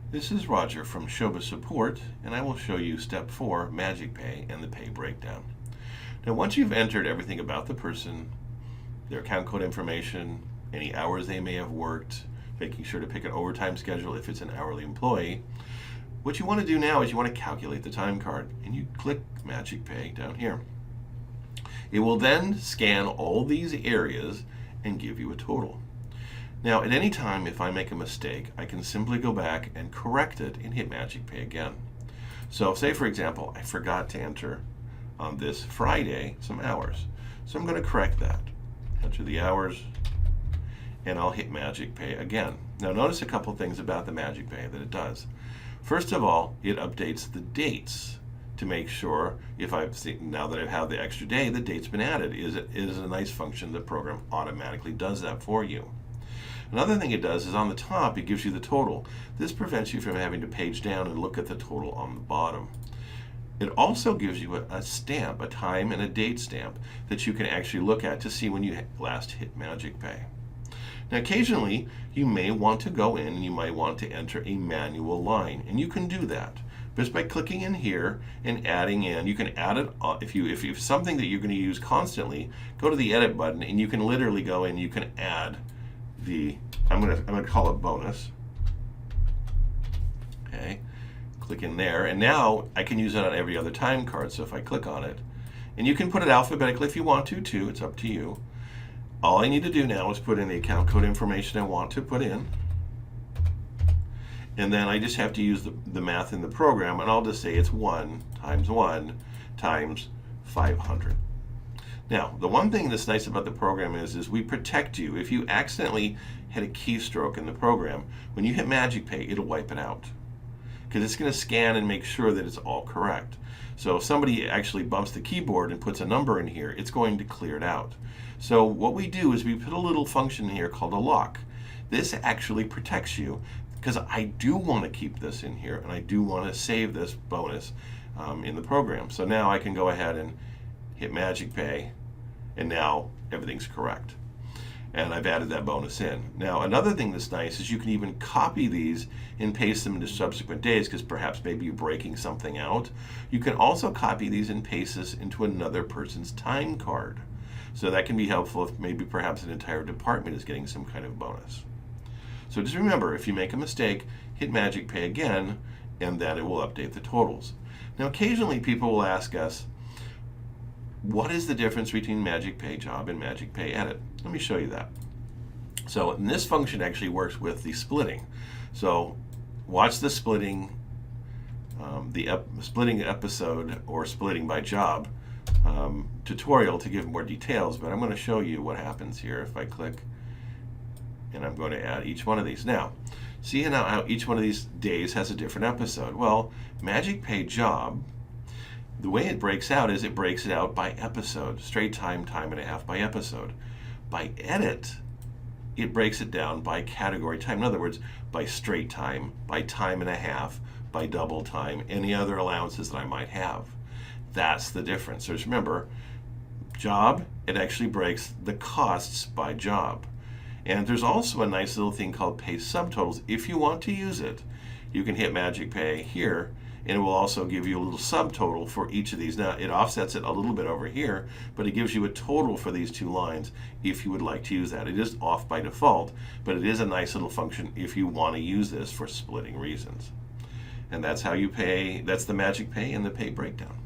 This is Roger from Showbiz Support, and I will show you Step 4, MagicPay, and the pay breakdown. Now, once you've entered everything about the person, their account code information, any hours they may have worked, making sure to pick an overtime schedule if it's an hourly employee, what you want to do now is you want to calculate the time card, and you click MagicPay down here. It will then scan all these areas and give you a total. Now, at any time, if I make a mistake, I can simply go back and correct it and hit MagicPay again. So say, for example, I forgot to enter on this Friday some hours. So I'm going to correct that. Enter the hours, and I'll hit MagicPay again. Now, notice a couple things about the MagicPay that it does. First of all, it updates the dates to make sure if I've seen, now that I've had the extra day, the date's been added. It is a nice function. The program automatically does that for you. Another thing it does is on the top, it gives you the total. This prevents you from having to page down and look at the total on the bottom. It also gives you a stamp, a time and a date stamp that you can actually look at to see when you last hit MagicPay. Now, occasionally, you may want to go in and you might want to enter a manual line, and you can do that just by clicking in here and adding in. You can add it if you have something that you're going to use constantly. Go to the edit button, and you can literally go in. You can add I'm gonna call it bonus. Okay, click in there, and now I can use it on every other time card. So if I click on it, and you can put it alphabetically if you want to too, it's up to you. All I need to do now is put in the account code information I want to put in, and then I just have to use the math in the program, and I'll just say it's 1 times 500. Now, the one thing that's nice about the program is we protect you. If you accidentally hit a keystroke in the program, when you hit MagicPay, it'll wipe it out, because it's going to scan and make sure that it's all correct. So if somebody actually bumps the keyboard and puts a number in here, it's going to clear it out. So what we do is we put a little function here called a lock. This actually protects you, because I do want to keep this in here, and I do want to save this bonus in the program. So now I can go ahead and hit MagicPay, and now everything's correct. And I've added that bonus in. Now, another thing that's nice is you can even copy these and paste them into subsequent days, because perhaps maybe you're breaking something out. You can also copy these and paste this into another person's time card. So that can be helpful if maybe perhaps an entire department is getting some kind of bonus. So just remember, if you make a mistake, hit MagicPay again, and then it will update the totals. Now, occasionally people will ask us, what is the difference between MagicPay Job and MagicPay Edit? Let me show you that. So this function actually works with the splitting. So watch the splitting episode or splitting by job tutorial to give more details, but I'm going to show you what happens here if I click, and I'm going to add each one of these. Now, see now how each one of these days has a different episode. Well, MagicPay Job, the way it breaks out is it breaks it out by episode, straight time, time and a half by episode. By Edit, it breaks it down by category time. In other words, by straight time, by time and a half, by double time, any other allowances that I might have. That's the difference. So just remember, job, it actually breaks the costs by job. And there's also a nice little thing called pay subtotals. If you want to use it, you can hit MagicPay here, and it will also give you a little subtotal for each of these. Now, it offsets it a little bit over here, but it gives you a total for these two lines if you would like to use that. It is off by default, but it is a nice little function if you want to use this for splitting reasons. And that's how you pay. That's the MagicPay and the pay breakdown.